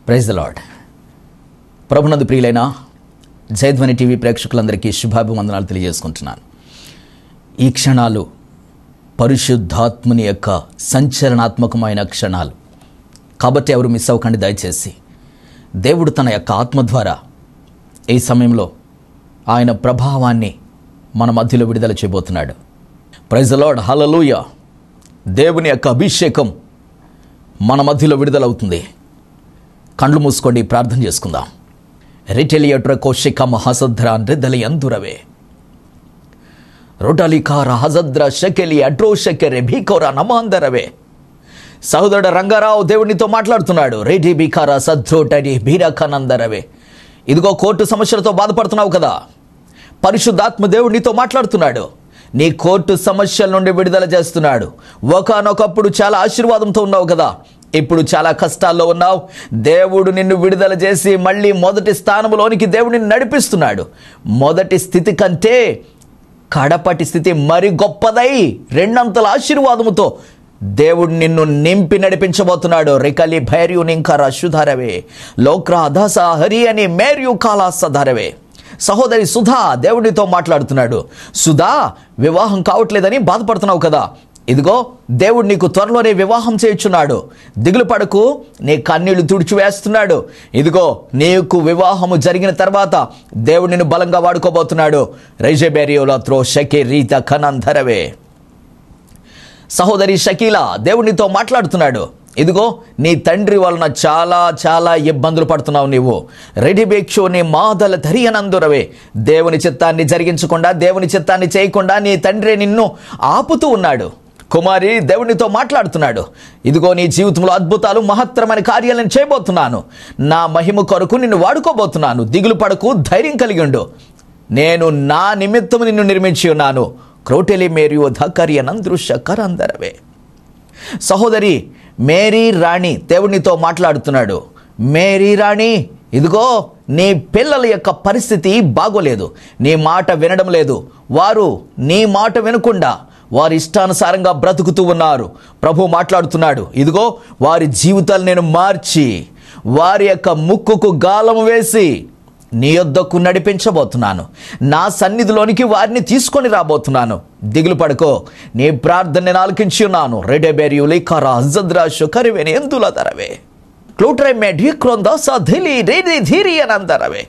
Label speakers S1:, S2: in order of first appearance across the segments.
S1: Praise the lord. ప్రభునందు ప్రియులైన జయధ్వని TV ప్రేక్షకులందరికీ శుభాభివందనాలు తెలియజేసుకుంటున్నాను. ఈ క్షణాలు పరిశుద్ధాత్మని యొక్క సంచలనాత్మకమైన క్షణాలు కాబట్టి ఎవరు మిస్ అవ్వకండి. దయచేసి దేవుడు తన యొక్క ఆత్మ ద్వారా ఈ సమయంలో ఆయన ప్రభావాన్ని మన మధ్యలో విడుదల చేయబోతున్నాడు. ప్రైజ్ ద లార్డ్, హల్లెలూయా. దేవుని యొక్క అభిషేకం మన మధ్యలో విడుదలవుతుంది. కళ్ళు మూసుకోండి, ప్రార్థన చేసుకుందాం. రిటెలియట్ర కోశిక మహాసద్ర రిదలి అందురవే రోటలికార హజద్ర షకెలి అడ్రో షకెరె భీకోర నమాందరవే. సహోదరుడు రంగారావు దేవునితో మాట్లాడుతున్నాడు. రెడ్డి బీకార సద్రోటడి బీరకనందరవే. ఇదిగో కోర్టు సమస్యలతో బాధపడుతున్నావు కదా, పరిశుద్ధాత్మ దేవుడినితో మాట్లాడుతున్నాడు. నీ కోర్టు సమస్యల నుండి విడుదల చేస్తున్నాడు. ఒకానొకప్పుడు చాలా ఆశీర్వాదంతో ఉన్నావు కదా, ఇప్పుడు చాలా కష్టాల్లో ఉన్నావు. దేవుడు నిన్ను విడుదల చేసి మళ్ళీ మొదటి స్థానంలోనికి దేవుడిని నడిపిస్తున్నాడు. మొదటి స్థితి కంటే కడపటి స్థితి మరి గొప్పదై రెండంతల ఆశీర్వాదముతో దేవుడు నిన్ను నింపి నడిపించబోతున్నాడు. రికలి భైర్యు నింకర శుధారవే లోక్రా దస హరి అని మేర్యు కాలాసధారవే. సహోదరి సుధా దేవుడితో మాట్లాడుతున్నాడు. సుధా, వివాహం కావట్లేదని బాధపడుతున్నావు కదా, ఇదిగో దేవుడు నీకు త్వరలోనే వివాహం చేయుచున్నాడు. దిగులు పడకు, నీ కన్నీళ్లు తుడిచివేస్తున్నాడు. ఇదిగో నీకు వివాహము జరిగిన తర్వాత దేవుడు నిన్ను బలంగా వాడుకోబోతున్నాడు. రైజబేరియోలా త్రో షకే రీత కనంధరవే. సహోదరి షకీలా దేవునితో మాట్లాడుతున్నాడు. ఇదిగో నీ తండ్రి వలన చాలా చాలా ఇబ్బందులు పడుతున్నావు నీవు. రెడిబేక్షో నీ మాదల ధరియనందురవే. దేవుని చిత్తాన్ని జరిగించకుండా, దేవుని చిత్తాన్ని చేయకుండా నీ తండ్రి నిన్ను ఆపుతూ ఉన్నాడు. కుమారి దేవునితో మాట్లాడుతున్నాడు. ఇదిగో నీ జీవితంలో అద్భుతాలు, మహత్తరమైన కార్యాలను చేయబోతున్నాను. నా మహిమ కొరకు నిన్ను వాడుకోబోతున్నాను. దిగులు పడకు, ధైర్యం కలిగి ఉండు. నేను నా నిమిత్తము నిన్ను నిర్మించి ఉన్నాను. క్రోటెలి మేరియో ధకర్యనందృశ్య కరందరవే. సహోదరి మేరీ రాణి దేవునితో మాట్లాడుతున్నాడు. మేరీ రాణి, ఇదిగో నీ పిల్లల యొక్క పరిస్థితి బాగోలేదు. నీ మాట వినడం లేదు. వారు నీ మాట వినకుండా వారి ఇష్టానుసారంగా బ్రతుకుతూ ఉన్నారు. ప్రభు మాట్లాడుతున్నాడు. ఇదిగో వారి జీవితాలు నేను మార్చి వారి యొక్క ముక్కుకు గాలం వేసి నీ యొద్దకు నడిపించబోతున్నాను. నా సన్నిధిలోనికి వారిని తీసుకొని రాబోతున్నాను. దిగులు పడుకో, నీ ప్రార్థన నేను ఆలకించి ఉన్నాను. రెడెబెరియులి కరా జద్రా షుకరివేని ఎందుల దరవే క్లూట్రై మే ఢీక్రోందస ధిలి రేది ధీరి అనందరవే.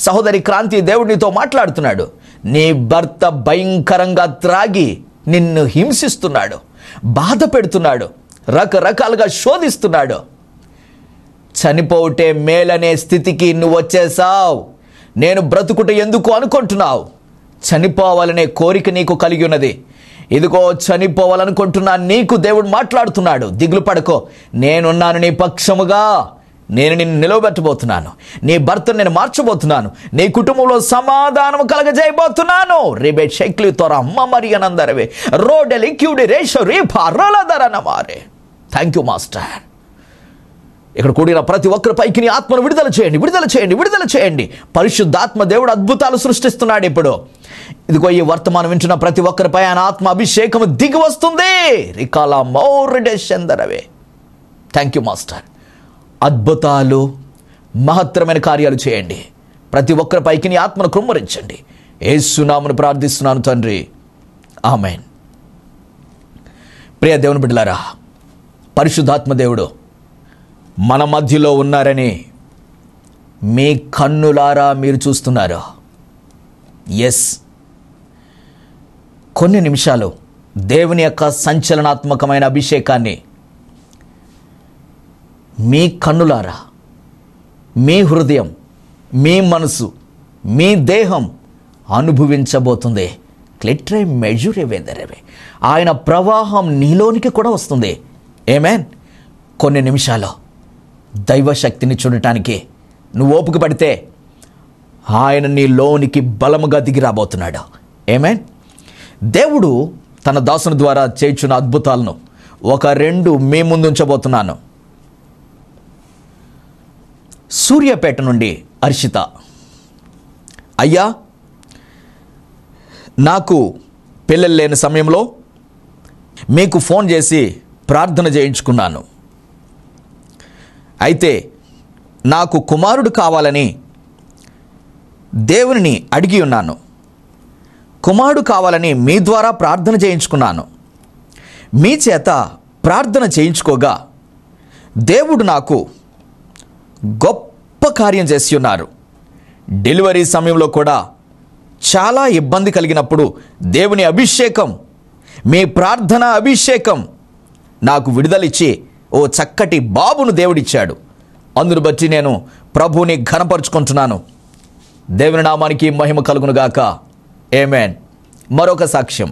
S1: సహోదరి క్రాంతి దేవుడితో మాట్లాడుతున్నాడు. నీ భర్త భయంకరంగా త్రాగి నిన్ను హింసిస్తున్నాడు, బాధ పెడుతున్నాడు, రకరకాలుగా శోధిస్తున్నాడు. చనిపోవటే మేలనే స్థితికి నువ్వు వచ్చేసావు. నేను బ్రతుకుట ఎందుకు అనుకుంటున్నావు? చనిపోవాలనే కోరిక నీకు కలిగి ఉన్నది. ఇదిగో చనిపోవాలనుకుంటున్నా నీకు దేవుడు మాట్లాడుతున్నాడు. దిగులు పడకో, నేనున్నాను నీ పక్షముగా. నేను నిన్ను నిలవబెట్టబోతున్నాను. నీ భర్తను నేను మార్చబోతున్నాను. నీ కుటుంబంలో సమాధానం కలగజేయబోతున్నాను. రేబే షైక్లి తోర అమ్మ మరి అనందరవే రోడెలి క్యూడి రేషో రేపా రోలదరనమారే. Thank you master. ఇక్కడ కూడిన ప్రతి ఒక్కరి పైకి నీ ఆత్మను విడుదల చేయండి, విడుదల చేయండి, విడుదల చేయండి. పరిశుద్ధాత్మ దేవుడు అద్భుతాలు సృష్టిస్తున్నాడు. ఇప్పుడు ఇదిగో ఈ వర్తమానం వింటున్న ప్రతి ఒక్కరిపై ఆయన ఆత్మ అభిషేకం దిగి వస్తుంది. రికాలా మౌరిడేషందరవే. Thank you master. అద్భుతాలు, మహత్తరమైన కార్యాలు చేయండి. ప్రతి ఒక్కరి పైకి నీ ఆత్మను కృమ్మరించండి. యేసు నామమున ప్రార్థిస్తున్నాను తండ్రి, ఆమేన్. ప్రియ దేవుని బిడ్డలారా, పరిశుద్ధాత్మ దేవుడు మన మధ్యలో ఉన్నారని మీ కన్నులారా మీరు చూస్తున్నారు. ఎస్, కొన్ని నిమిషాలు దేవుని యొక్క సంచలనాత్మకమైన అభిషేకాన్ని మీ కన్నులారా, మీ హృదయం, మీ మనసు, మీ దేహం అనుభవించబోతుంది. క్లిట్రే మెజురే వేదరవే. ఆయన ప్రవాహం నీలోనికి కూడా వస్తుంది. ఆమేన్. కొన్ని నిమిషాలు దైవశక్తిని చూడటానికి నువ్వు ఓపిక పడితే ఆయన నీలోనికి బలముగా దిగి రాబోతున్నాడు. ఆమేన్. దేవుడు తన దాసుని ద్వారా చేయుచున్న అద్భుతాలను ఒక రెండు మీ ముందు ఉంచబోతున్నాను. సూర్యాపేట నుండి హర్షిత, అయ్యా, నాకు పిల్లలు లేని సమయంలో మీకు ఫోన్ చేసి ప్రార్థన చేయించుకున్నాను. అయితే నాకు కుమారుడు కావాలని దేవునిని అడిగి ఉన్నాను. కుమారుడు కావాలని మీ ద్వారా ప్రార్థన చేయించుకున్నాను. మీ చేత ప్రార్థన చేయించుకోగా దేవుడు నాకు గొప్ప కార్యం చేసి ఉన్నారు. డెలివరీ సమయంలో కూడా చాలా ఇబ్బంది కలిగినప్పుడు దేవుని అభిషేకం, మీ ప్రార్థన అభిషేకం నాకు విడుదలిచ్చి ఓ చక్కటి బాబును దేవుడిచ్చాడు. అందును బట్టి నేను ప్రభువుని ఘనపరుచుకుంటున్నాను. దేవుని నామానికి మహిమ కలుగునుగాక. ఆమేన్. మరొక సాక్ష్యం,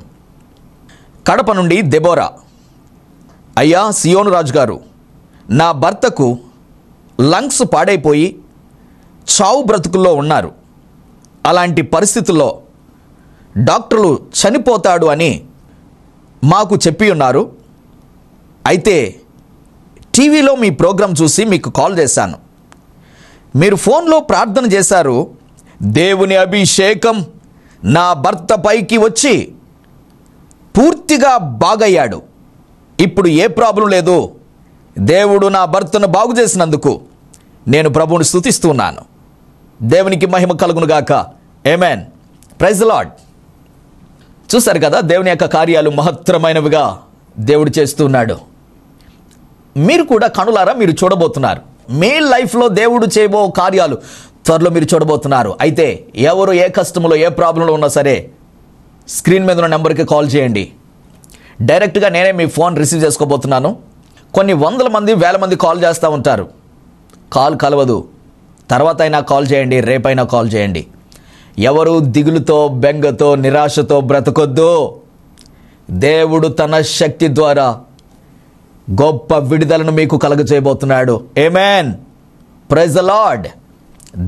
S1: కడప నుండి దెబోరా. అయ్యా సియోను రాజు గారు, నా భర్తకు లంగ్స్ పాడైపోయి చావు బ్రతుకుల్లో ఉన్నారు. అలాంటి పరిస్థితుల్లో డాక్టర్లు చనిపోతాడు అని మాకు చెప్పి ఉన్నారు. అయితే టీవీలో మీ ప్రోగ్రాం చూసి మీకు కాల్ చేశాను. మీరు ఫోన్లో ప్రార్థన చేశారు. దేవుని అభిషేకం నా భర్త పైకి వచ్చి పూర్తిగా బాగయ్యాడు. ఇప్పుడు ఏ ప్రాబ్లం లేదు. దేవుడు నా భర్తను బాగు చేసినందుకు నేను ప్రభువుని స్తుతిస్తున్నాను. దేవునికి మహిమ కలుగునుగాక. ఆమేన్. Praise the Lord. చూశారు కదా, దేవుని యొక్క కార్యాలు మహత్తరమైనవిగా దేవుడు చేస్తున్నాడు. మీరు కూడా కనులారా మీరు చూడబోతున్నారు. మీ లైఫ్లో దేవుడు చేయబో కార్యాలు త్వరలో మీరు చూడబోతున్నారు. అయితే ఎవరు ఏ కష్టంలో ఏ ప్రాబ్లంలో ఉన్నా సరే స్క్రీన్ మీద ఉన్న నెంబర్కి కాల్ చేయండి. డైరెక్ట్గా నేనే మీ ఫోన్ రిసీవ్ చేసుకోబోతున్నాను. కొన్ని వందల మంది, వేల మంది కాల్ చేస్తూ ఉంటారు. కాల్ కలవదు. తర్వాత అయినా కాల్ చేయండి, రేపైనా కాల్ చేయండి. ఎవరు దిగులుతో, బెంగతో, నిరాశతో బ్రతకొద్దు. దేవుడు తన శక్తి ద్వారా గొప్ప విడుదలను మీకు కలుగజేయబోతున్నాడు. ఆమేన్. Praise the Lord.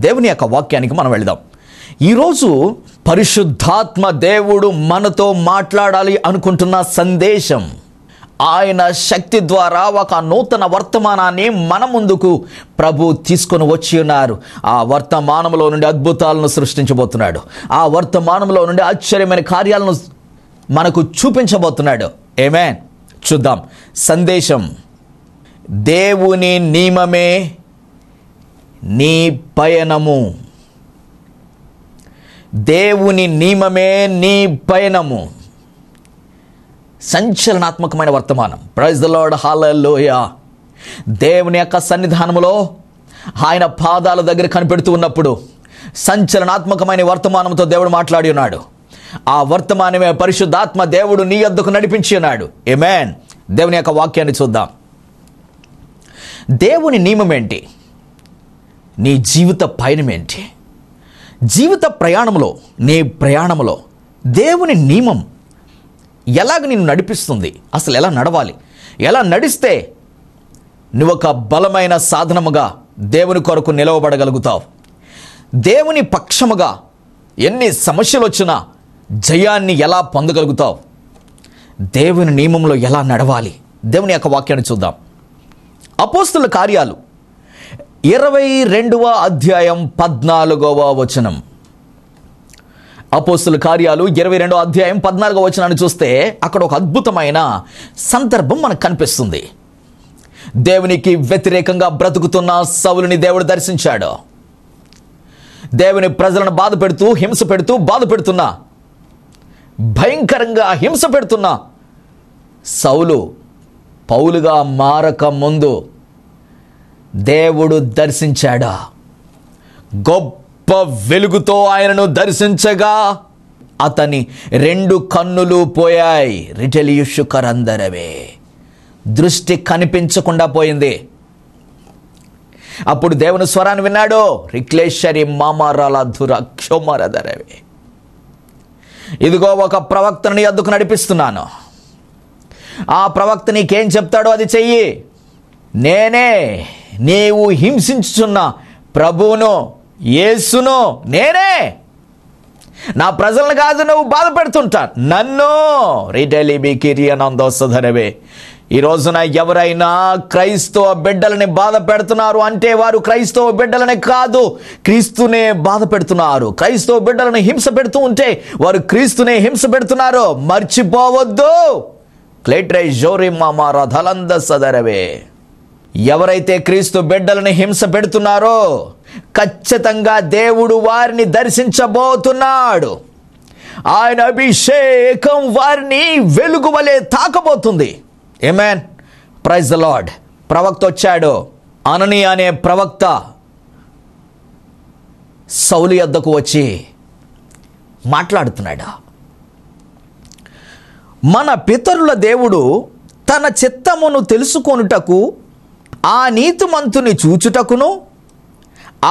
S1: దేవుని యొక్క వాక్యానికి మనం వెళదాం. ఈరోజు పరిశుద్ధాత్మ దేవుడు మనతో మాట్లాడాలి అనుకుంటున్న సందేశం, ఆయన శక్తి ద్వారా ఒక నూతన వర్తమానాన్ని మన ముందుకు ప్రభు తీసుకొని వచ్చి ఉన్నారు. ఆ వర్తమానంలో నుండి అద్భుతాలను సృష్టించబోతున్నాడు. ఆ వర్తమానంలో నుండి ఆశ్చర్యమైన కార్యాలను మనకు చూపించబోతున్నాడు. ఆమేన్. చూద్దాం. సందేశం, దేవుని నియమమే నీ పయనము. దేవుని నియమమే నీ పయనము. సంచలనాత్మకమైన వర్తమానం. Praise the Lord. హల్లెలూయా. దేవుని యొక్క సన్నిధానములో ఆయన పాదాల దగ్గర కనిపెడుతూ ఉన్నప్పుడు సంచలనాత్మకమైన వర్తమానంతో దేవుడు మాట్లాడి ఉన్నాడు. ఆ వర్తమానమే పరిశుద్ధాత్మ దేవుడు నీ యొద్దకు నడిపించి ఉన్నాడు. ఆమేన్. దేవుని యొక్క వాక్యాన్ని చూద్దాం. దేవుని నియమం ఏంటి? నీ జీవిత పయనం ఏంటి? జీవిత ప్రయాణంలో, నీ ప్రయాణంలో దేవుని నియమం ఎలాగ నిన్ను నడిపిస్తుంది? అసలు ఎలా నడవాలి? ఎలా నడిస్తే నువ్వు ఒక బలమైన సాధనముగా దేవుని కొరకు నిలవబడగలుగుతావు? దేవుని పక్షముగా ఎన్ని సమస్యలు వచ్చినా జయాన్ని ఎలా పొందగలుగుతావు? దేవుని నియమంలో ఎలా నడవాలి? దేవుని యొక్క వాక్యాన్ని చూద్దాం. అపోస్తుల కార్యాలు 22వ అధ్యాయం 14వ వచనం. అపోస్తుల కార్యాలు 22వ అధ్యాయం 14వ వచనాన్ని చూస్తే అక్కడ ఒక అద్భుతమైన సందర్భం మనకు కనిపిస్తుంది. దేవునికి వ్యతిరేకంగా బ్రతుకుతున్న సౌలుని దేవుడు దర్శించాడు. దేవుని ప్రజలను బాధ పెడుతూ, హింస పెడుతూ, బాధ పెడుతున్నా, భయంకరంగా హింస పెడుతున్నా సౌలు పౌలుగా మారక ముందు దేవుడు దర్శించాడా? గొప్ప వెలుగుతో ఆయనను దర్శించగా అతని 2 కన్నులు పోయాయి. రిటలియుషుకరందరవే. దృష్టి కనిపించకుండా పోయింది. అప్పుడు దేవుని స్వరాన్ని విన్నాడు. రిక్లేశ్వరి మామారాల ధురక్షోమరదరవే. ఇదిగో ఒక ప్రవక్తని యొద్దకు నడిపిస్తున్నాను. ఆ ప్రవక్త నీకేం చెప్తాడో అది చెయ్యి. నేనే నీవు హింసించుచున్న ప్రభువును, యేసును నేనే. నా ప్రజలను కాదు నువ్వు బాధ పెడుతుంటా, నన్ను. రిటలిబికిరియనందోసధరవే. ఈ రోజున ఎవరైనా క్రైస్తవ బిడ్డలని బాధ పెడుతున్నారు అంటే వారు క్రైస్తవ బిడ్డలని కాదు, క్రీస్తునే బాధ పెడుతున్నారు. క్రైస్తవ బిడ్డలను హింస పెడుతూ ఉంటే వారు క్రీస్తునే హింస పెడుతున్నారు. మర్చిపోవద్దు. క్లేట్రై జోరి మామారా ధలంద సదరవే. ఎవరైతే క్రీస్తు బిడ్డలను హింస పెడుతున్నారో ఖచ్చితంగా దేవుడు వారిని దర్శించబోతున్నాడు. ఆయన అభిషేకం వారిని వెలుగు వలె తాకబోతుంది. ఆమేన్. Praise the Lord. ప్రవక్త వచ్చాడు. అననీయ అనే ప్రవక్త సౌలు యొద్దకు వచ్చి మాట్లాడుతున్నాడు. మన పితరుల దేవుడు తన చిత్తమును తెలుసుకొనుటకు ఆ నీతిమంతుని చూచుటకును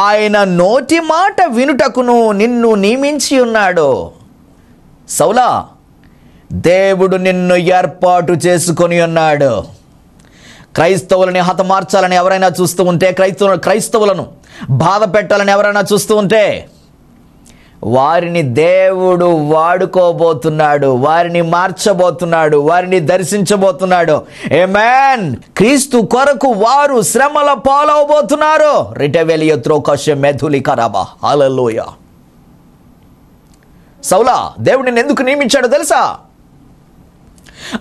S1: ఆయన నోటి మాట వినుటకును నిన్ను నియమించి ఉన్నాడు. సౌలా, దేవుడు నిన్ను ఏర్పాటు చేసుకొని ఉన్నాడు. క్రైస్తవులని హతమార్చాలని ఎవరైనా చూస్తూ ఉంటే, క్రైస్తవులను బాధ పెట్టాలని ఎవరైనా చూస్తూ ఉంటే వారిని దేవుడు వాడుకోబోతున్నాడు, వారిని మార్చబోతున్నాడు, వారిని దర్శించబోతున్నాడు. ఆమేన్. క్రీస్తు కొరకు వారు శ్రమల పాలవబోతున్నారు. రిటవెలియత్రో కషె మెధులి కరాబా. హల్లెలూయా. సౌలా, దేవుడు నిన్ను ఎందుకు నియమించాడో తెలుసా?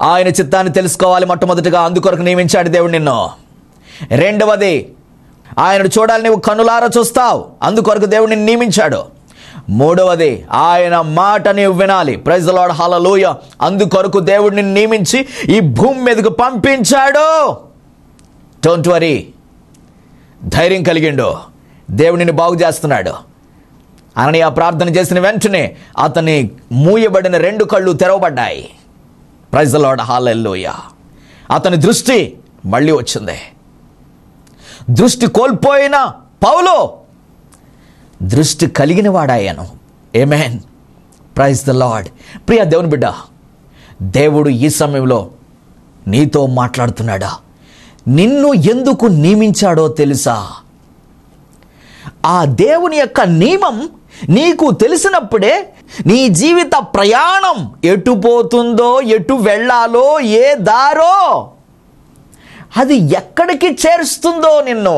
S1: ఆయన చిత్తాన్ని తెలుసుకోవాలి మొట్టమొదటిగా, అందుకొరకు నియమించాడు దేవుడు నిన్ను. రెండవది, ఆయనను చూడాలి నువ్వు కనులారా చూస్తావు, అందుకొరకు దేవుడు నిన్ను నియమించాడు. మూడవది, ఆయన మాట నీవు వినాలి. Praise the Lord. హల్లెలూయా. అందుకొరకు దేవుడు నిన్ను నియమించి ఈ భూమి మీదకు పంపించాడు. డోంట్ వరీ, ధైర్యం కలిగిండు. దేవుడు నిన్ను బాగు చేస్తున్నాడు. అననీయ ప్రార్థన చేసిన వెంటనే అతని మూయబడిన 2 కళ్ళు తెరవబడ్డాయి. Praise the Lord. హల్లెలూయా. అతని దృష్టి మళ్ళీ వచ్చింది. దృష్టి కోల్పోయిన పౌలు దృష్టి కలిగిన వాడాయను. ఆమేన్. Praise the Lord. ప్రియ దేవుని బిడ్డ, దేవుడు ఈ సమయంలో నీతో మాట్లాడుతున్నాడా? నిన్ను ఎందుకు నియమించాడో తెలుసా? ఆ దేవుని యొక్క నియమం నీకు తెలిసినప్పుడే నీ జీవిత ప్రయాణం ఎటు పోతుందో, ఎటు వెళ్ళాలో, ఏ దారో, అది ఎక్కడికి చేరుస్తుందో నిన్ను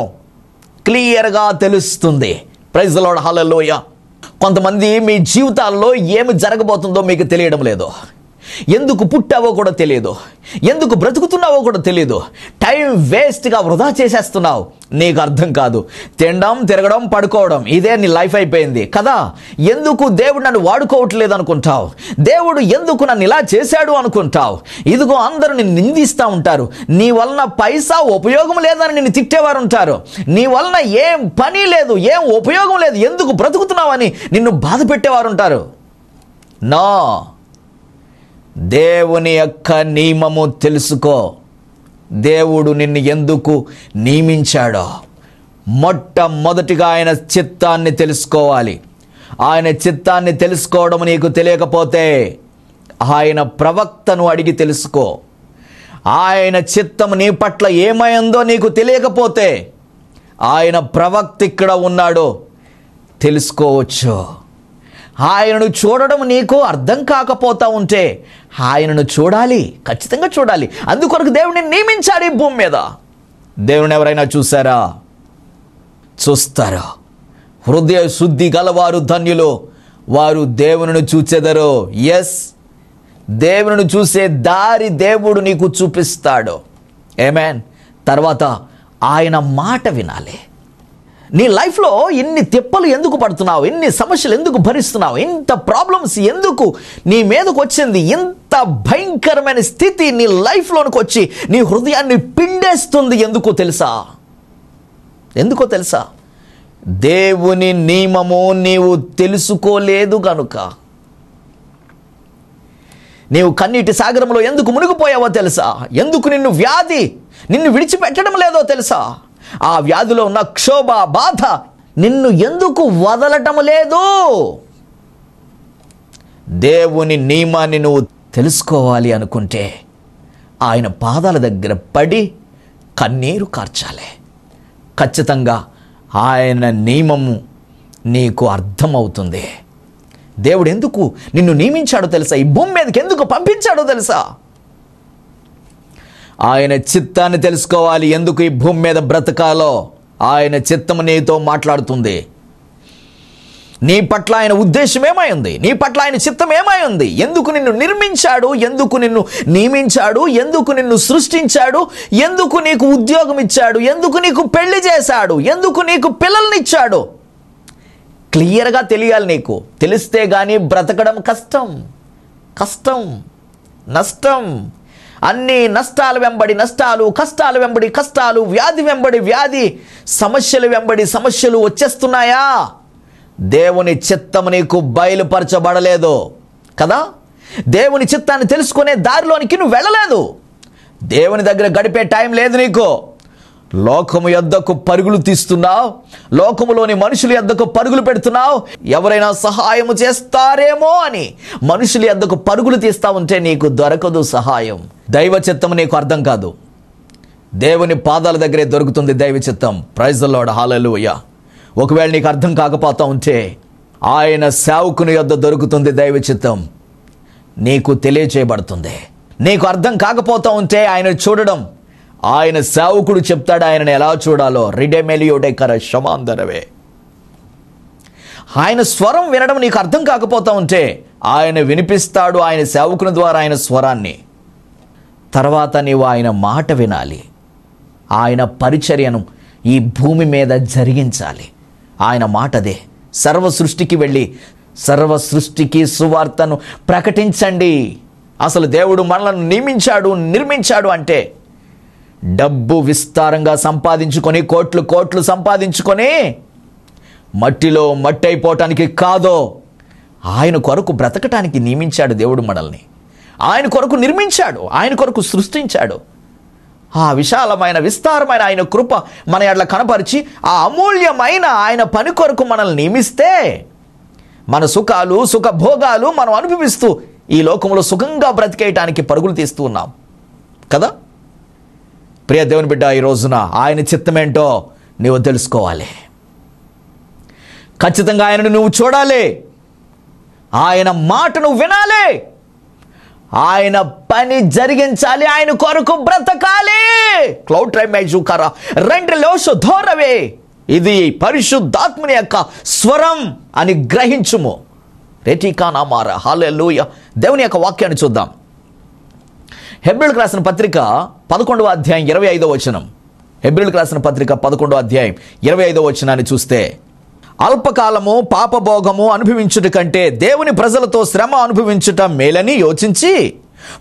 S1: క్లియర్గా తెలుస్తుంది. Praise the Lord. హల్లెలూయా. కొంతమంది మీ జీవితాల్లో ఏమి జరగబోతుందో మీకు తెలియడం లేదు. ఎందుకు పుట్టావో కూడా తెలియదు, ఎందుకు బ్రతుకుతున్నావో కూడా తెలియదు. టైం వేస్ట్గా వృధా చేసేస్తున్నావు. నీకు అర్థం కాదు. తినడం, తిరగడం, పడుకోవడం, ఇదే నీ లైఫ్ అయిపోయింది కదా. ఎందుకు దేవుడు నన్ను వాడుకోవట్లేదు అనుకుంటావు. దేవుడు ఎందుకు నన్ను ఇలా చేశాడు అనుకుంటావు. ఇదిగో అందరూ నిన్ను నిందిస్తూ ఉంటారు. నీ వలన పైసా ఉపయోగం లేదని నిన్ను తిట్టేవారు ఉంటారు. నీ వలన ఏం పని లేదు, ఏం ఉపయోగం లేదు, ఎందుకు బ్రతుకుతున్నావని నిన్ను బాధ పెట్టేవారు ఉంటారు. నో, దేవుని యొక్క నియమము తెలుసుకో. దేవుడు నిన్ను ఎందుకు నియమించాడో మొట్టమొదటిగా ఆయన చిత్తాన్ని తెలుసుకోవాలి. ఆయన చిత్తాన్ని తెలుసుకోవడం నీకు తెలియకపోతే ఆయన ప్రవక్తను అడిగి తెలుసుకో. ఆయన చిత్తం నీ పట్ల ఏమైందో నీకు తెలియకపోతే ఆయన ప్రవక్త ఇక్కడ ఉన్నాడో తెలుసుకోవచ్చు. ఆయనను చూడడం నీకు అర్థం కాకపోతా ఉంటే ఆయనను చూడాలి, ఖచ్చితంగా చూడాలి. అందుకొరకు దేవుడిని నియమించాడు ఈ భూమి మీద. దేవుని ఎవరైనా చూసారా? చూస్తారా? హృదయ శుద్ధి గలవారు ధన్యులు, వారు దేవుని చూచెదరు. ఎస్, దేవుని చూసే దారి దేవుడు నీకు చూపిస్తాడు. ఆమేన్. తర్వాత ఆయన మాట వినాలి. నీ లైఫ్లో ఇన్ని తిప్పలు ఎందుకు పడుతున్నావు? ఇన్ని సమస్యలు ఎందుకు భరిస్తున్నావు? ఇంత ప్రాబ్లమ్స్ ఎందుకు నీ మీదకు వచ్చింది? ఇంత భయంకరమైన స్థితి నీ లైఫ్లోనికి వచ్చి నీ హృదయాన్ని పిండేస్తుంది. ఎందుకో తెలుసా? ఎందుకో తెలుసా? దేవుని నియమము నీవు తెలుసుకోలేదు గనుక. నీవు కన్నీటి సాగరంలో ఎందుకు మునిగిపోయావో తెలుసా? ఎందుకు నిన్ను విడిచిపెట్టడం లేదో తెలుసా? ఆ వ్యాధిలో ఉన్న క్షోభ, బాధ నిన్ను ఎందుకు వదలటం లేదు? దేవుని నియమాన్ని నువ్వు తెలుసుకోవాలి అనుకుంటే ఆయన పాదాల దగ్గర పడి కన్నీరు కార్చాలి. ఖచ్చితంగా ఆయన నియమము నీకు అర్థమవుతుంది. దేవుడు ఎందుకు నిన్ను నియమించాడో తెలుసా? ఈ భూమి మీదకి ఎందుకు పంపించాడో తెలుసా? ఆయన చిత్తాన్ని తెలుసుకోవాలి. ఎందుకు ఈ భూమి మీద బ్రతకాలో ఆయన చిత్తము నీతో మాట్లాడుతుంది. నీ పట్ల ఆయన ఉద్దేశం ఏమై ఉంది? నీ పట్ల ఆయన చిత్తం ఏమై ఉంది? ఎందుకు నిన్ను నిర్మించాడు? ఎందుకు నిన్ను నియమించాడు? ఎందుకు నిన్ను సృష్టించాడు? ఎందుకు నీకు ఉద్యోగం ఇచ్చాడు? ఎందుకు నీకు పెళ్లి చేశాడు? ఎందుకు నీకు పిల్లల్నిచ్చాడు? క్లియర్గా తెలియాలి నీకు. తెలిస్తే కానీ బ్రతకడం కష్టం, నష్టం. అన్ని నష్టాలు వెంబడి నష్టాలు, కష్టాలు వెంబడి కష్టాలు, వ్యాధి వెంబడి వ్యాధి, సమస్యలు వెంబడి సమస్యలు వచ్చేస్తున్నాయా? దేవుని చిత్తము నీకు బయలుపరచబడలేదు కదా. దేవుని చిత్తాన్ని తెలుసుకునే దారిలోనికి నువ్వు వెళ్ళలేదు. దేవుని దగ్గర గడిపే టైం లేదు నీకు. లోకము యొద్దకు పరుగులు తీస్తున్నావు, లోకములోని మనుషుల యొద్దకు పరుగులు పెడుతున్నావు. ఎవరైనా సహాయము చేస్తారేమో అని మనుషుల యొద్దకు పరుగులు తీస్తా ఉంటే నీకు దొరకదు సహాయం. దైవ చిత్తము నీకు అర్థం కాదు. దేవుని పాదాల దగ్గరే దొరుకుతుంది దైవ చిత్తం. ప్రైజ్ ది లార్డ్, హల్లెలూయా. ఒకవేళ నీకు అర్థం కాకపోతా ఉంటే ఆయన సేవకుని యొద్ద దొరుకుతుంది దైవ చిత్తం. నీకు తెలియచేయబడుతుంది. నీకు అర్థం కాకపోతా ఉంటే ఆయన చూడడం, ఆయన సేవకుడు చెప్తాడు ఆయనను ఎలా చూడాలో. రిడెమెలియోడెకర శమాందరవే. ఆయన స్వరం వినడం నీకు అర్థం కాకపోతా ఉంటే ఆయన వినిపిస్తాడు ఆయన సేవకుని ద్వారా ఆయన స్వరాన్ని. తర్వాత నీవు ఆయన మాట వినాలి. ఆయన పరిచర్యను ఈ భూమి మీద జరిగించాలి. ఆయన మాటదే. సర్వ సృష్టికి వెళ్ళి సర్వ సృష్టికి సువార్తను ప్రకటించండి. అసలు దేవుడు మనలను నియమించాడు, నిర్మించాడు అంటే డబ్బు విస్తారంగా సంపాదించుకొని కోట్లు సంపాదించుకొని మట్టిలో మట్టి అయిపోవటానికి కాదో, ఆయన కొరకు బ్రతకటానికి నియమించాడు దేవుడు మనల్ని. ఆయన కొరకు నిర్మించాడు, ఆయన కొరకు సృష్టించాడు. ఆ విశాలమైన విస్తారమైన ఆయన కృప మన ఎడల కనపరిచి ఆ అమూల్యమైన ఆయన పని కొరకు మనల్ని నియమిస్తే మన సుఖాలు సుఖభోగాలు మనం అనుభవిస్తూ ఈ లోకంలో సుఖంగా బ్రతికేయటానికి పరుగులు తీస్తూ ఉన్నాం కదా. ప్రియ దేవుని బిడ్డ, ఈ రోజున ఆయన చిత్తమేంటో నువ్వు తెలుసుకోవాలి. ఖచ్చితంగా ఆయనను నువ్వు చూడాలి. ఆయన మాటను వినాలి. ఆయన పని జరిగించాలి. ఆయన కొరకు బ్రతకాలి. క్లౌడ్ రైమేజు కర రెండు లోషు ధోరవే. ఇది పరిశుద్ధాత్మని యొక్క స్వరం అని గ్రహించుము. రెటికానా మార. హల్లెలూయా. దేవుని యొక్క వాక్యాన్ని చూద్దాం. హెబ్రీయులకు రాసిన పత్రిక 11వ అధ్యాయం 25వ వచనం. హెబ్రీయులకు రాసిన పత్రిక 11వ అధ్యాయం 25వ వచనాన్ని చూస్తే, అల్పకాలము పాపభోగము అనుభవించుట కంటే దేవుని ప్రజలతో శ్రమ అనుభవించుట మేలని యోచించి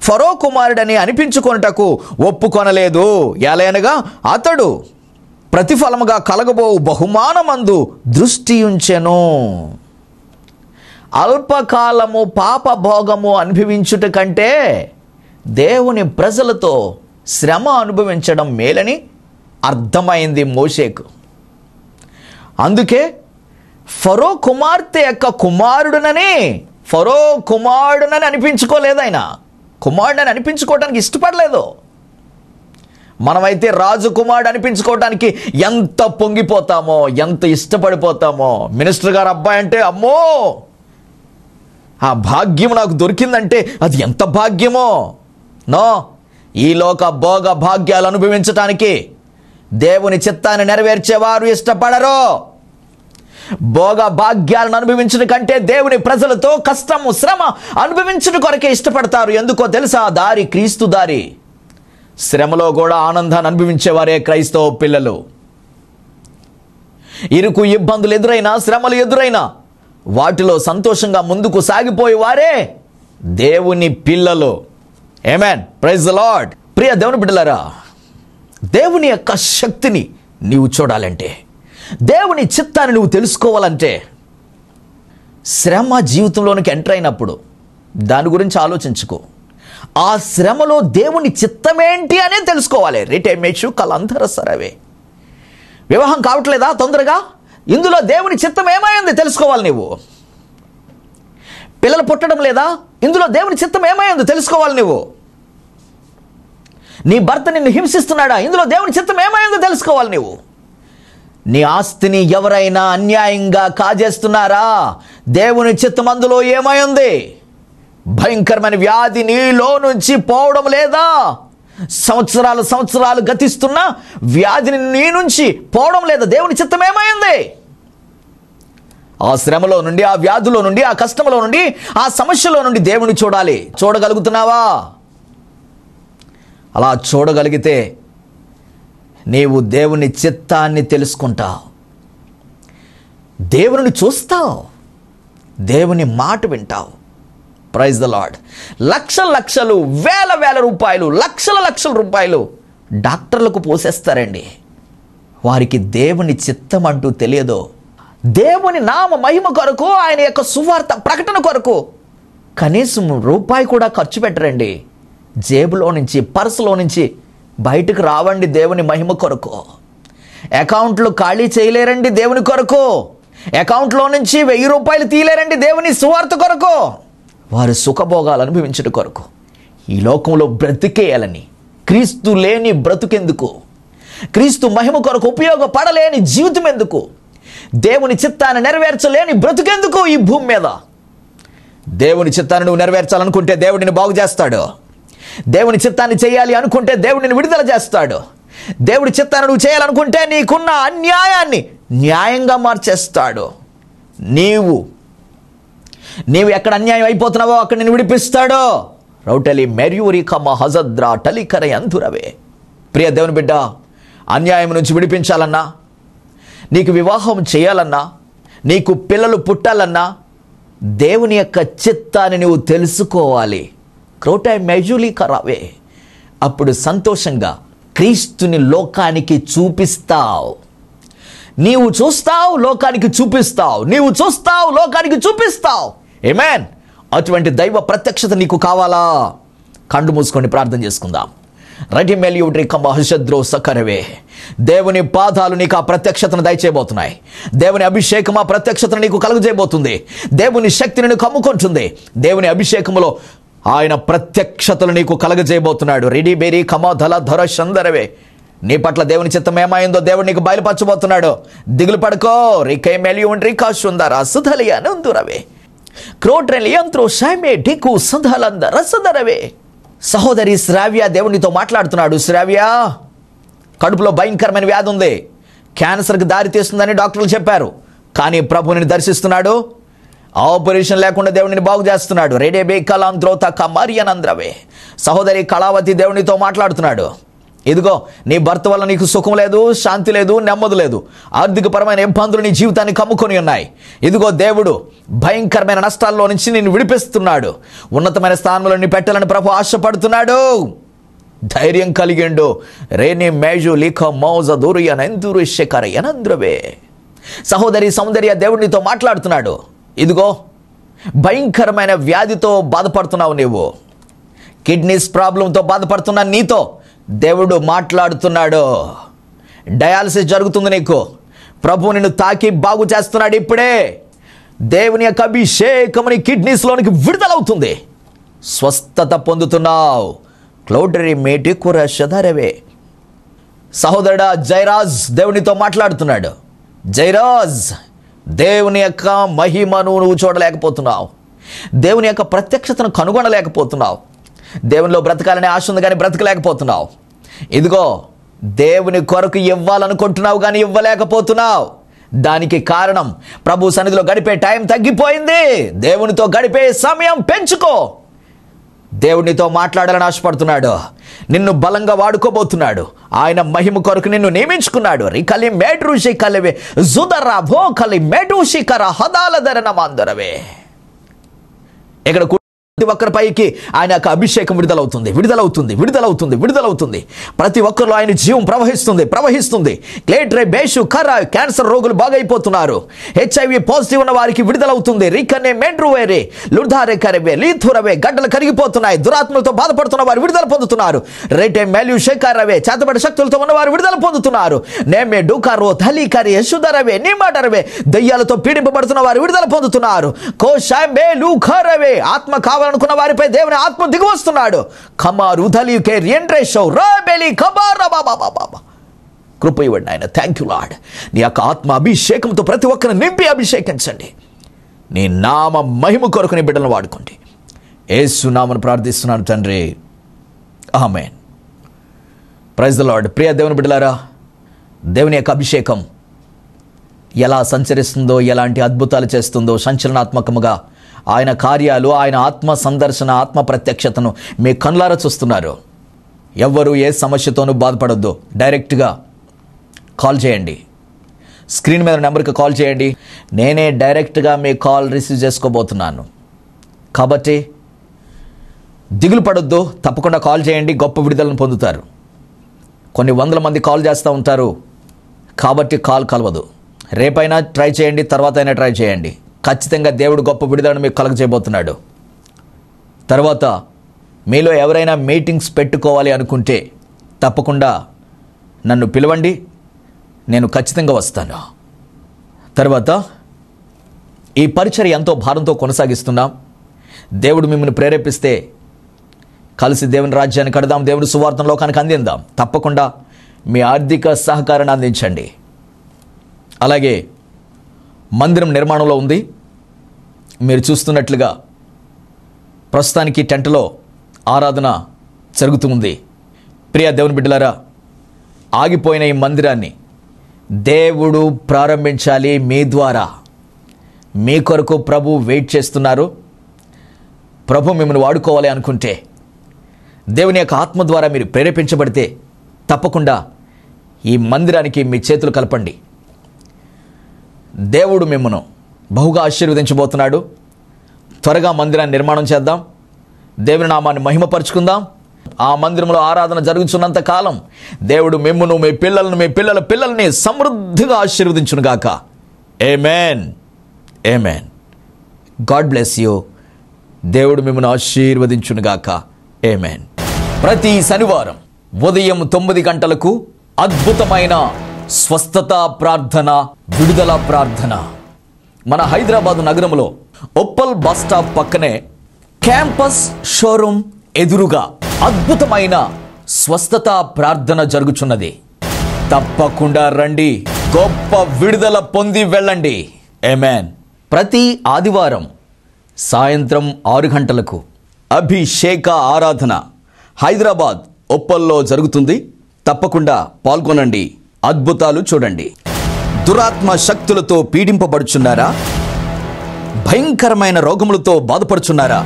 S1: ఫరో కుమారుడని అనిపించుకొనుటకు ఒప్పుకొనలేదు. ఎలయనగా అతడు ప్రతిఫలముగా కలగబోవు బహుమానమందు దృష్టి ఉంచెను. అల్పకాలము పాపభోగము అనుభవించుట కంటే దేవుని ప్రజలతో శ్రమ అనుభవించడం మేలని అర్థమైంది మోషేకు. అందుకే ఫరో కుమార్తె యొక్క కుమారుడునని అనిపించుకోలేదు. ఆయన కుమారుడని అనిపించుకోవడానికి ఇష్టపడలేదు. మనమైతే రాజు కుమారుడు అనిపించుకోవడానికి ఎంత పొంగిపోతామో, ఎంత ఇష్టపడిపోతామో. మినిస్టర్ గారు అబ్బాయి అంటే అమ్మో, ఆ భాగ్యం నాకు దొరికిందంటే అది ఎంత భాగ్యమో. నో, ఈ లోక భోగ భాగ్యాలు అనుభవించటానికి దేవుని చిత్తాన్ని నెరవేర్చేవారు ఇష్టపడరు. భోగ భాగ్యాలను అనుభవించడం కంటే దేవుని ప్రజలతో కష్టము శ్రమ అనుభవించడం కొరకే ఇష్టపడతారు. ఎందుకో తెలుసా? దారి క్రీస్తు దారి. శ్రమలో కూడా ఆనందాన్ని అనుభవించేవారే క్రైస్తవ పిల్లలు. ఇరుకు ఇబ్బందులు ఎదురైనా, శ్రమలు ఎదురైనా వాటిలో సంతోషంగా ముందుకు సాగిపోయేవారే దేవుని పిల్లలు. ఆమేన్. Praise the Lord. ప్రియ దేవుని బిడ్డలారా, దేవుని యొక్క శక్తిని నీవు చూడాలంటే, దేవుని చిత్తాన్ని నువ్వు తెలుసుకోవాలంటే, శ్రమ జీవితంలోనికి ఎంటర్ అయినప్పుడు దాని గురించి ఆలోచించుకో. ఆ శ్రమలో దేవుని చిత్తమేంటి అనే తెలుసుకోవాలి. రిటేమేషు కలంధర సరవే. వివాహం కావట్లేదా తొందరగా? ఇందులో దేవుని చిత్తం ఏమైంది తెలుసుకోవాలి నువ్వు. పిల్లలు పుట్టడం లేదా? ఇందులో దేవుని చిత్తం ఏమైంది తెలుసుకోవాలి నువ్వు. నీ భర్త నిన్ను హింసిస్తున్నాడా? ఇందులో దేవుని చిత్తం ఏమైందో తెలుసుకోవాలి నువ్వు. నీ ఆస్తిని ఎవరైనా అన్యాయంగా కాజేస్తున్నారా? దేవుని చిత్తం అందులో ఏమై ఉంది? భయంకరమైన వ్యాధి నీలో నుంచి పోవడం లేదా? సంవత్సరాలు గతిస్తున్నా వ్యాధిని నీ నుంచి పోవడం లేదా? దేవుని చిత్తం ఏమైంది? ఆ శ్రమలో నుండి, ఆ వ్యాధిలో నుండి, ఆ కష్టంలో నుండి, ఆ సమస్యలో నుండి దేవుని చూడాలి. చూడగలుగుతున్నావా? అలా చూడగలిగితే నీవు దేవుని చిత్తాన్ని తెలుసుకుంటావు, దేవుని చూస్తావు, దేవుని మాట వింటావు. Praise the Lord. లక్షల లక్షలు, వేల వేల రూపాయలు, లక్షల లక్షల రూపాయలు డాక్టర్లకు పోసేస్తారండి. వారికి దేవుని చిత్తం అంటూ తెలియదు. దేవుని నామ మహిమ కొరకు, ఆయన యొక్క సువార్త ప్రకటన కొరకు కనీసం రూపాయి కూడా ఖర్చు పెట్టరండి. జేబులో నుంచి, పర్సులో నుంచి బయటకు రావండి దేవుని మహిమ కొరకు. అకౌంట్లు ఖాళీ చేయలేరండి దేవుని కొరకు. అకౌంట్లో నుంచి 1000 రూపాయలు తీయలేరండి దేవుని సువార్త కొరకు. వారు సుఖభోగాలు అనుభవించడం కొరకు, ఈ లోకంలో బ్రతికేయాలని. క్రీస్తు లేని బ్రతుకెందుకు? క్రీస్తు మహిమ కొరకు ఉపయోగపడలేని జీవితం ఎందుకు? దేవుని చిత్తాన్ని నెరవేర్చలేని బ్రతుకెందుకు ఈ భూమి మీద? దేవుని చిత్తాన్ని నువ్వు నెరవేర్చాలనుకుంటే దేవుడిని బాగు చేస్తాడు. దేవుని చిత్తాన్ని చేయాలి అనుకుంటే దేవుడిని విడుదల చేస్తాడు. దేవుడి చిత్తాన్ని నువ్వు చేయాలనుకుంటే నీకున్న అన్యాయాన్ని న్యాయంగా మార్చేస్తాడు. నీవు ఎక్కడ అన్యాయం అయిపోతున్నావో అక్కడ నేను విడిపిస్తాడో. రౌటలి మెర్యూరి కమ హజద్రా టలికర అంతురవే. ప్రియ దేవుని బిడ్డ, అన్యాయం నుంచి విడిపించాలన్నా, నీకు వివాహం చేయాలన్నా, నీకు పిల్లలు పుట్టాలన్నా దేవుని యొక్క చిత్తాన్ని నువ్వు తెలుసుకోవాలి. క్రోటై మెజులి కరావే. అప్పుడు సంతోషంగా క్రీస్తుని లోకానికి చూపిస్తావు. నీవు చూస్తావు, లోకానికి చూపిస్తావు. నీవు చూస్తావు, లోకానికి చూపిస్తావు. ఆమేన్. అటువంటి దైవ ప్రత్యక్షత నీకు కావాలా? కళ్ళు మూసుకొని ప్రార్థన చేసుకుందాం. రటి మెలియుడ్రి కమ హషద్రో సకరవే. దేవుని పాదాలు నీకు ఆ ప్రత్యక్షతను దయచేయబోతున్నాయి. దేవుని అభిషేకం ఆ ప్రత్యక్షతను నీకు కలుగజేయబోతుంది. దేవుని శక్తిని నీకు కమ్ముకుంటుంది. దేవుని అభిషేకములో ఆయన ప్రత్యక్షతలు నీకు కలగజేయబోతున్నాడు. రెడీ బేరీ కమధల ధర చందరవే. నీ పట్ల దేవుని చిత్తం ఏమైందో దేవుడు నీకు బయలుపరచబోతున్నాడు. దిగులు పడుకో. రికై మెలియుండ్రి కాశుందర సుధలియ నందురవే. క్రోట్రెలియంత్రో షైమే ఢికు సుధలందర సుధరవే. సహోదరి శ్రావ్య, దేవునితో మాట్లాడుతున్నాడు. శ్రావ్య, కడుపులో భయంకరమైన వ్యాధి ఉంది, క్యాన్సర్కి దారి తీస్తుందని డాక్టర్లు చెప్పారు. కానీ ప్రభుని దర్శిస్తున్నాడు. ఆపరేషన్ లేకుండా దేవుడిని బాగు చేస్తున్నాడు. రెడే బేకలాంద్రోత కమరియనంద్రవే. సహోదరి కళావతి దేవునితో మాట్లాడుతున్నాడు. ఇదిగో, నీ భర్త వల్ల నీకు సుఖం లేదు, శాంతి లేదు, నెమ్మది లేదు. ఆర్థికపరమైన ఇబ్బందులు నీ జీవితాన్ని కమ్ముకొని ఉన్నాయి. ఇదిగో, దేవుడు భయంకరమైన నష్టాల్లో నుంచి నిన్ను విడిపిస్తున్నాడు. ఉన్నతమైన స్థానంలో నీ పెట్టాలని ప్రభు ఆశపడుతున్నాడు. ధైర్యం కలిగిండు. రేని మేజు లిఖ మౌజ దూరియనందురు శకరయనంద్రవే. సహోదరి సౌందర్య, దేవుడినితో మాట్లాడుతున్నాడు. ఇదిగో, భయంకరమైన వ్యాధితో బాధపడుతున్నావు. నీవు కిడ్నీస్ ప్రాబ్లంతో బాధపడుతున్నా నీతో దేవుడు మాట్లాడుతున్నాడు. డయాలసిస్ జరుగుతుంది నీకు. ప్రభు నిన్ను తాకి బాగు చేస్తున్నాడు. ఇప్పుడే దేవుని యొక్క అభిషేకముని కిడ్నీస్లోనికి విడుదలవుతుంది. స్వస్థత పొందుతున్నావు. క్లౌడరీ మేటి కుర శధరవే. సహోదరుడా జయరాజ్ దేవునితో మాట్లాడుతున్నాడు. జయరాజ్, దేవుని యొక్క మహిమను నువ్వు చూడలేకపోతున్నావు. దేవుని యొక్క ప్రత్యక్షతను కనుగొనలేకపోతున్నావు. దేవునిలో బ్రతకాలనే ఆశ ఉంది కానీ బ్రతకలేకపోతున్నావు. ఇదిగో, దేవుని కొరకు ఇవ్వాలనుకుంటున్నావు కానీ ఇవ్వలేకపోతున్నావు. దానికి కారణం ప్రభు సన్నిధిలో గడిపే టైం తగ్గిపోయింది. దేవునితో గడిపే సమయం పెంచుకో. దేవునితో మాట్లాడాలని ఆశపడుతున్నాడు. నిన్ను బలంగా వాడుకోబోతున్నాడు. ఆయన మహిమ కొరకు నిన్ను నియమించుకున్నాడు. రికలి మేడ్రుషి కలివే జుదరా భో కలి మేడుషి కర హదాలదరన మందరవే. ఇక్కడ ప్రతి ఒక్కరిపైకి ఆయన యొక్క అభిషేకం విడుదలవుతుంది, విడుదలవుతుంది, విడుదలవుతుంది, విడుదలవుతుంది. ప్రతి ఒక్కరిలో ఆయన జీవం ప్రవహిస్తుంది, ప్రవహిస్తుంది. క్లేట్రే బేషు కర క్యాన్సర్ రోగులు బాగైపోతున్నారు. HIV పాజిటివ్ ఉన్న వారికి విడుదలవుతుంది. రికనే మెండ్రువేరే లుర్ధారే కరవే లీథురవే. గడ్డలు కరిగిపోతున్నాయి. దురాత్మలతో బాధపడుతున్న వారు విడుదల పొందుతున్నారు. రేటే మెల్యు షేకారవే. చేతబడి శక్తులతో ఉన్నవారు విడుదల పొందుతున్నారు. నేమే డూకారో తలీకరి యశుధరవే నిమాటరవే. దయ్యాలతో పీడింపబడుతున్న వారు విడుదల పొందుతున్నారు. కోషాంబే లూఖరవే. ఆత్మ కావాలనుకున్న వారిపై దేవుని ఆత్మ దిగి వస్తున్నాడు. కమారు ధలికే రియండ్రేషో రాబెలి కబారా బాబా బాబా. కృప ఇవ్వండి ఆయన. Thank you lord. నీ యొక్క ఆత్మ అభిషేకంతో ప్రతి ఒక్కరిని నింపి అభిషేకించండి. నీ నామ మహిమ కొరకు నీ బిడ్డలను వాడుకోండి. యేసు నామమున ప్రార్థిస్తున్నాను తండ్రి, ఆమేన్. Praise the Lord. ప్రియ దేవుని బిడ్డలారా, దేవుని యొక్క అభిషేకం ఎలా సంచరిస్తుందో, ఎలాంటి అద్భుతాలు చేస్తుందో, సంచలనాత్మకముగా ఆయన కార్యాలు, ఆయన ఆత్మ సందర్శన, ఆత్మ ప్రత్యక్షతను మీ కళ్ళారా చూస్తున్నారు. ఎవ్వరూ ఏ సమస్యతోనూ బాధపడొద్దు. డైరెక్ట్గా కాల్ చేయండి. స్క్రీన్ మీద నెంబర్కి కాల్ చేయండి. నేనే డైరెక్ట్గా మీ కాల్ రిసీవ్ చేసుకోబోతున్నాను. కాబట్టి దిగులు పడొద్దు, తప్పకుండా కాల్ చేయండి. గొప్ప విడుదలను పొందుతారు. కొన్ని వందల మంది కాల్ చేస్తూ ఉంటారు కాబట్టి కాల్ కలవదు. రేపైనా ట్రై చేయండి, తర్వాత అయినా ట్రై చేయండి. ఖచ్చితంగా దేవుడు గొప్ప విడుదలను మీకు కలగజేయబోతున్నాడు. తర్వాత మీలో ఎవరైనా మీటింగ్స్ పెట్టుకోవాలి అనుకుంటే తప్పకుండా నన్ను పిలవండి, నేను ఖచ్చితంగా వస్తాను. తర్వాత ఈ పరిచర్య ఎంతో భారంతో కొనసాగిస్తున్నాం. దేవుడు మిమ్మల్ని ప్రేరేపిస్తే కలిసి దేవుని రాజ్యాన్ని కడదాం, దేవుని సువార్తను లోకానికి అందిద్దాం. తప్పకుండా మీ ఆర్థిక సహకారాన్ని అందించండి. అలాగే మందిరం నిర్మాణంలో ఉంది. మీరు చూస్తున్నట్లుగా ప్రస్తుతానికి టెంట్లో ఆరాధన జరుగుతూ ఉంది. ప్రియ దేవుని బిడ్డలారా, ఆగిపోయిన ఈ మందిరాన్ని దేవుడు ప్రారంభించాలి మీ ద్వారా. మీ కొరకు ప్రభు వెయిట్ చేస్తున్నారు. ప్రభు మిమ్మల్ని వాడుకోవాలి అనుకుంటే, దేవుని యొక్క ఆత్మ ద్వారా మీరు ప్రేరేపించబడితే తప్పకుండా ఈ మందిరానికి మీ చేతులు కలపండి. దేవుడు మిమ్మను బహుగా ఆశీర్వదించబోతున్నాడు. త్వరగా మందిరాన్ని నిర్మాణం చేద్దాం, దేవుని నామాన్ని మహిమపరుచుకుందాం. ఆ మందిరంలో ఆరాధన జరుగుతున్నంత కాలం దేవుడు మిమ్మును, మీ పిల్లలను, మీ పిల్లల పిల్లల్ని సమృద్ధిగా ఆశీర్వదించునుగాక. ఆమేన్, ఆమేన్. God bless you. దేవుడు మిమ్మల్ని ఆశీర్వదించునుగాక. ఆమేన్. ప్రతి శనివారం ఉదయం 9 గంటలకు అద్భుతమైన స్వస్థత ప్రార్థన, విడుదల ప్రార్థన. మన హైదరాబాదు నగరంలో ఉప్పల్ బస్ స్టాప్ పక్కనే క్యాంపస్ షోరూమ్ ఎదురుగా అద్భుతమైన స్వస్థత ప్రార్థన జరుగుచున్నది. తప్పకుండా రండి, గొప్ప విడుదల పొంది వెళ్ళండి. ఆమేన్. ప్రతి ఆదివారం సాయంత్రం 6 గంటలకు అభిషేక ఆరాధన హైదరాబాద్ ఉప్పల్లో జరుగుతుంది. తప్పకుండా పాల్గొనండి, అద్భుతాలు చూడండి. దురాత్మ శక్తులతో పీడింపబడుచున్నారా? భయంకరమైన రోగములతో బాధపడుచున్నారా?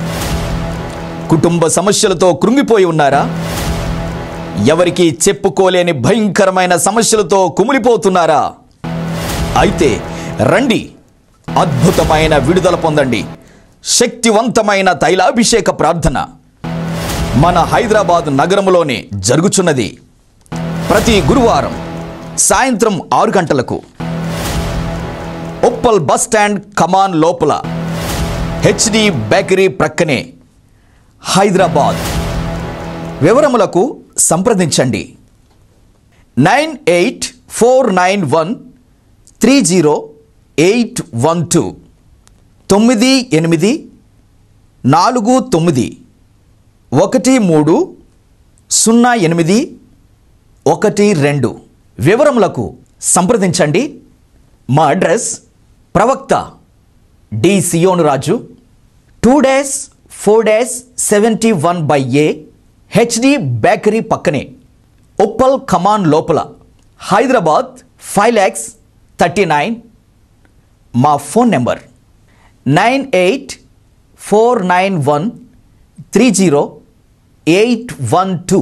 S1: కుటుంబ సమస్యలతో కృంగిపోయి ఉన్నారా? ఎవరికి చెప్పుకోలేని భయంకరమైన సమస్యలతో కుమిలిపోతున్నారా? అయితే రండి, అద్భుతమైన విడుదల పొందండి. శక్తివంతమైన తైలాభిషేక ప్రార్థన మన హైదరాబాద్ నగరంలోనే జరుగుచున్నది. ప్రతి గురువారం సాయంత్రం 6 గంటలకు ఉప్పల్ బస్ స్టాండ్ కమాన్ లోపల హెచ్డి బేకరీ ప్రక్కనే హైదరాబాద్. వివరములకు సంప్రదించండి 9849130812 9849130812. వివరములకు సంప్రదించండి. మా అడ్రస్ ప్రవక్త డి సియోను రాజు, 2-4-71/A హెచ్డి బేకరీ పక్కనే ఉప్పల్ కమాన్ లోపల హైదరాబాద్ 5,39,000. మా ఫోన్ నెంబర్ 9849130812.